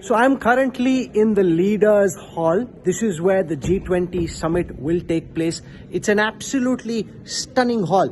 So I'm currently in the Leaders Hall. This is where the G20 summit will take place. It's an absolutely stunning hall,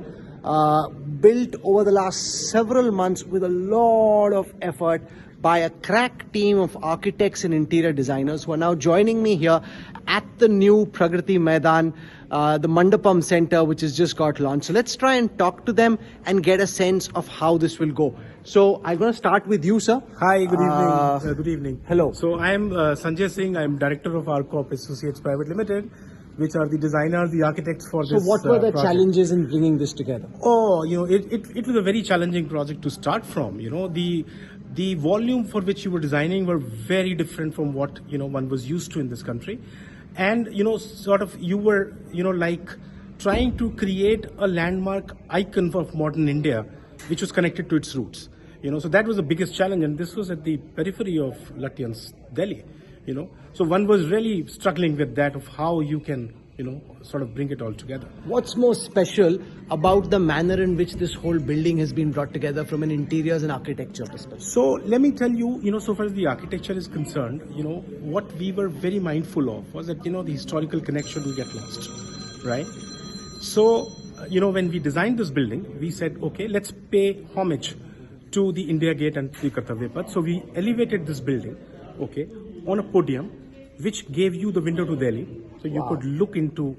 built over the last several months with a lot of effort by a crack team of architects and interior designers who are now joining me here at the new Pragati Maidan, the Mandapam Center, which has just got launched. So let's try and talk to them and get a sense of how this will go. So I'm going to start with you, sir. Hi, good evening. Good evening. Hello. So I am Sanjay Singh. I am director of Arcorp Associates Private Limited, which are the designers, the architects for this. So what were the project. challenges in bringing this together? Oh, it was a very challenging project to start from. The volume for which you were designing were very different from what one was used to in this country, and you were like trying to create a landmark icon of modern India, which was connected to its roots. So that was the biggest challenge, and this was at the periphery of Lutyens, Delhi. So one was really struggling with that of how you can bring it all together. What's most special about the manner in which this whole building has been brought together from an interiors and architecture perspective? So let me tell you, so far as the architecture is concerned, what we were very mindful of was that, the historical connection will get lost, right? So, when we designed this building, we said, okay, let's pay homage to the India Gate and the Kartavya Path. So we elevated this building, okay, on a podium, which gave you the window to Delhi. So you could look into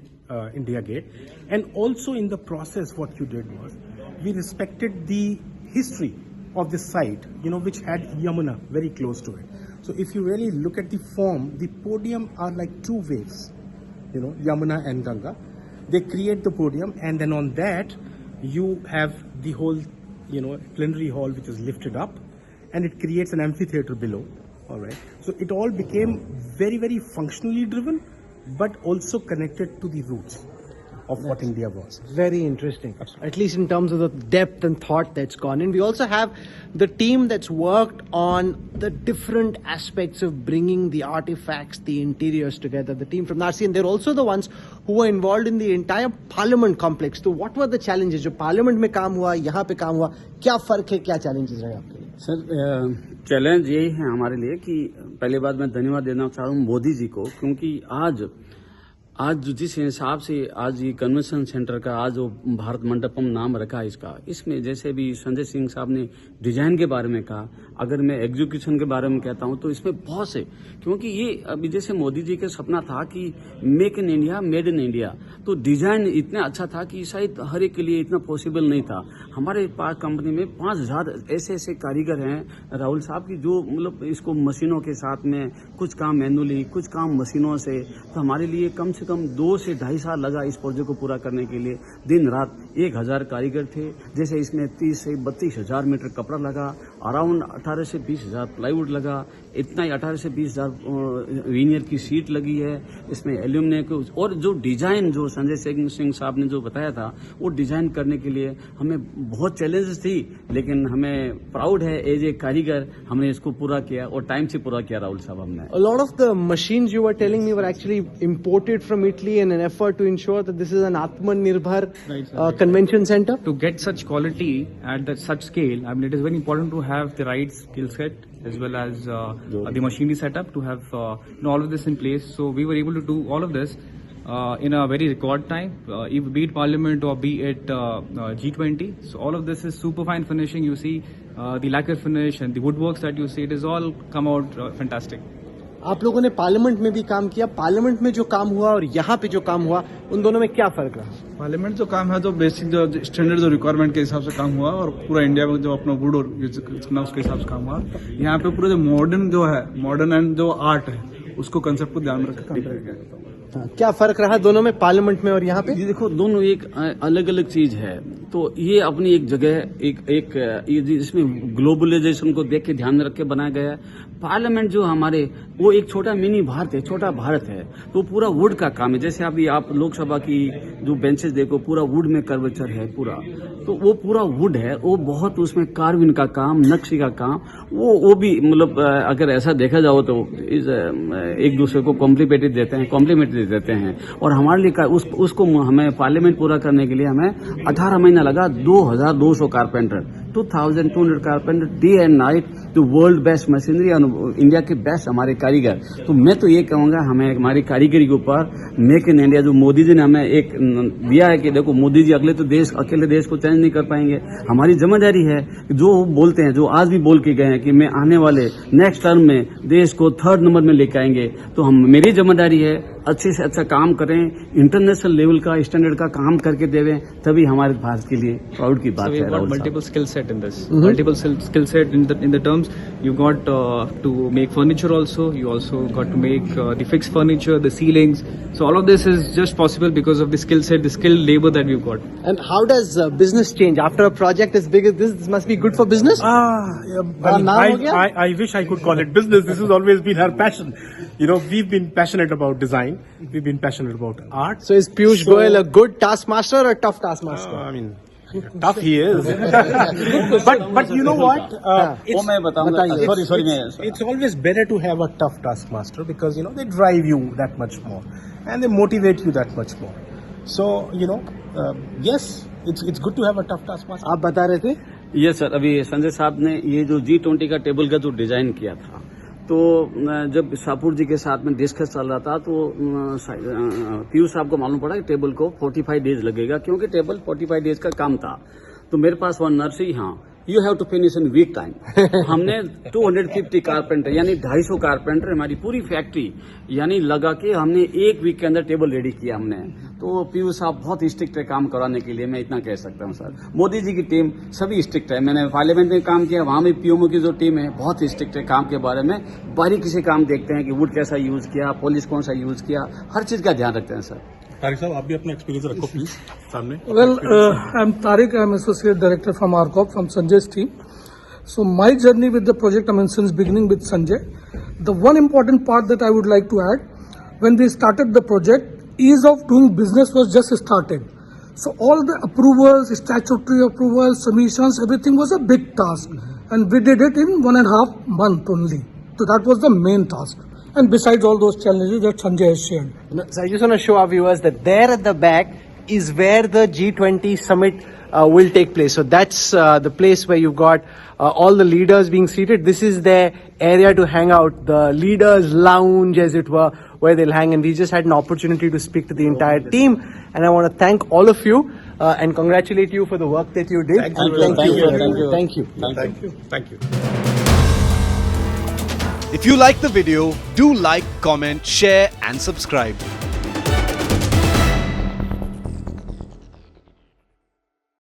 India Gate. And also in the process, what you did was, we respected the history of this site, which had Yamuna very close to it. So if you really look at the form, the podium are like two waves, Yamuna and Ganga. They create the podium, and then on that, you have the whole, plenary hall, which is lifted up, and it creates an amphitheater below. All right. So it all became very, very functionally driven, but also connected to the roots of what India was. Very interesting. Absolutely. At least in terms of the depth and thought that's gone in. We also have the team that's worked on the different aspects of bringing the artifacts, the interiors together. The team from Narsi, and they're also the ones who were involved in the entire Parliament complex. So what were the challenges? जो Parliament में काम हुआ, यहाँ पे काम हुआ, क्या फर्क है, क्या challenges रहे आपके लिए? सर, चैलेंज यही है हमारे लिए कि पहले बात मैं धन्यवाद देना चाह रहा हूँ मोदी जी को, क्योंकि आज जिस हिसाब से आज ये कन्वेंशन सेंटर का आज वो भारत मंडपम नाम रखा है इसमें जैसे भी संजय सिंह साहब ने डिजाइन के बारे में कहा, अगर मैं एग्जीक्यूशन के बारे में कहता हूं तो इसमें बहुत से, क्योंकि ये अभी जैसे मोदी जी का सपना था कि make in India made in India, तो डिजाइन इतना अच्छा था कि शायद हर एक के लिए इतना पॉसिबल नहीं था। हमारे पास कंपनी में 5000 ऐसे कारीगर हैं राहुल साहब की, जो मतलब इसको मशीनों के साथ में कुछ काम मैनुअली कुछ काम मशीनों से, तो हमारे लिए कम से कम 2 से 2.5 साल लगा इस प्रोजेक्ट को पूरा करने के लिए। दिन रात 1000 कारीगर थे, जैसे इसमें 30 से 32,000 मीटर कपड़ा लगा, अराउंड 18 से 20,000 प्लाईवुड लगा, इतना ही 18 से 20,000 वीनियर की सीट लगी है, इसमें एल्यूमिनियम को, और जो डिजाइन जो संजय सिंह साहब ने जो बताया था वो डिजाइन करने के लिए हमें बहुत चैलेंजेस थी, लेकिन हमें प्राउड है एज ए कारीगर हमने इसको पूरा किया और टाइम से पूरा किया राहुल साहब हमने। A lot of the machines you were telling me were actually imported from Italy in an effort to ensure that this is an Atmanirbhar convention center. To get such quality at such scale, I mean, it is very important to have the right skill set as well as the machinery setup to have all of this in place. So we were able to do all of this in a very record time, be it Parliament or be it G20. So all of this is super fine finishing. You see the lacquer finish and the woodworks that you see, it is all come out fantastic. आप लोगों ने parliament में भी काम किया, parliament में जो काम हुआ और यहाँ पे जो काम हुआ, उन दोनों में क्या फर्क रहा? पार्लियामेंट जो काम है जो बेसिक जो स्टैंडर्ड जो रिक्वायरमेंट के हिसाब से काम हुआ, और पूरा इंडिया में जो अपना वुड और उसके हिसाब से काम हुआ। यहाँ पे पूरा जो मॉडर्न एंड जो आर्ट है उसको कंसेप्ट को ध्यान में रखकर काम किया गया। क्या फर्क रहा दोनों में, पार्लियामेंट में और यहाँ पे? ये देखो दोनों एक अलग अलग चीज है, तो ये अपनी एक जगह एक इसमें ग्लोबलाइजेशन को देख के ध्यान में रख के बनाया गया है। पार्लियामेंट जो हमारे वो एक छोटा मिनी भारत है, छोटा भारत है, तो पूरा वुड का काम है। जैसे अभी आप लोकसभा की जो बेंचेस देखो पूरा वुड में कर्वेचर है पूरा, तो वो पूरा वुड है, वो बहुत उसमें कार्विंग का काम, नक्शी का काम, वो भी मतलब अगर ऐसा देखा जाओ तो एक दूसरे को कॉम्प्लीमेंट देते हैं। और हमारे लिए उसको हमें पार्लियामेंट पूरा करने के लिए हमें 18 महीना लगा, 2200 carpenter, 2200 carpenter day and night तो वर्ल्ड बेस्ट मशीनरी और इंडिया के बेस्ट हमारे कारीगर। तो मैं तो ये कहूँगा हमें हमारी कारीगरी के ऊपर मेक इन इंडिया जो मोदी जी ने हमें एक दिया है कि देखो मोदी जी अकेले देश को चेंज नहीं कर पाएंगे। हमारी जिम्मेदारी है जो बोलते हैं, जो आज भी बोल के गए हैं कि मैं आने वाले नेक्स्ट टर्म में देश को 3rd नंबर में लेके आएंगे। तो मेरी जिम्मेदारी है अच्छे से अच्छा काम करें, इंटरनेशनल लेवल का स्टैंडर्ड का काम करके देवें, तभी हमारे भारत के लिए प्राउड की बात So है। we've got Rahul multiple skill set in this. Multiple skill set in the terms. You got to make furniture also. You also got to make the fixed furniture, the ceilings. So all of this is just possible because of the skill set, the skilled labor that we've got. And how does business change after a project as big as this? This must be good for business. I wish I could call it business. This has always been our passion. You know, we've been passionate about design. We've been passionate about art. So is Piyush Goyal a good taskmaster or a tough taskmaster? I mean, tough he is. but you know what? It's always better to have a tough taskmaster because, you know, they drive you that much more and they motivate you that much more. So, you know, yes, it's good to have a tough taskmaster. आप बता रहे थे? ये sir अभी संजय साहब ने ये जो G20 का टेबल का जो डिजाइन किया था, तो जब शाहपुर जी के साथ में डिस्कस चल रहा था तो पीयूष साहब को मालूम पड़ा कि टेबल को 45 डेज लगेगा, क्योंकि टेबल 45 डेज का काम था। तो मेरे पास वन नर्सरी, हाँ you have to finish in week time. हमने 250 कारपेंटर यानी 250 कारपेंटर हमारी पूरी फैक्ट्री यानी लगा के हमने एक वीक के अंदर टेबल रेडी किया हमने। तो पीयूष साहब बहुत स्ट्रिक्ट है काम कराने के लिए, मैं इतना कह सकता हूँ सर। मोदी जी की टीम सभी स्ट्रिक्ट है, मैंने पार्लियामेंट में काम किया, वहां भी पीएमओ की जो टीम है बहुत स्ट्रिक्ट है काम के बारे में। बारीकी से काम देखते हैं कि वुड कैसा यूज किया, पॉलिश कौन सा यूज किया, हर चीज का ध्यान रखते हैं सर। तारिक साहब, आप भी अपना एक्सपीरियंस रखो प्लीज सामने। Well, I'm Tariq. I'm Associate Director from ARCOP, from Sanjay's team. So my journey with the project, I mean, since beginning with Sanjay, the one important part that I would like to add, when we started the project, ease of doing business was just started. So all the approvals, statutory approvals, submissions, everything was a big task. And we did it in 1.5 months only. So that was the main task. And besides all those challenges that Sanjay has shared. So I just want to show our viewers that there at the back is where the G20 summit will take place. So that's the place where you've got all the leaders being seated. This is their area to hang out, the leaders lounge as it were, where they'll hang. And we just had an opportunity to speak to the entire team. And I want to thank all of you and congratulate you for the work that you did. Thank you. Thank you. If you like the video, do like, comment, share and subscribe.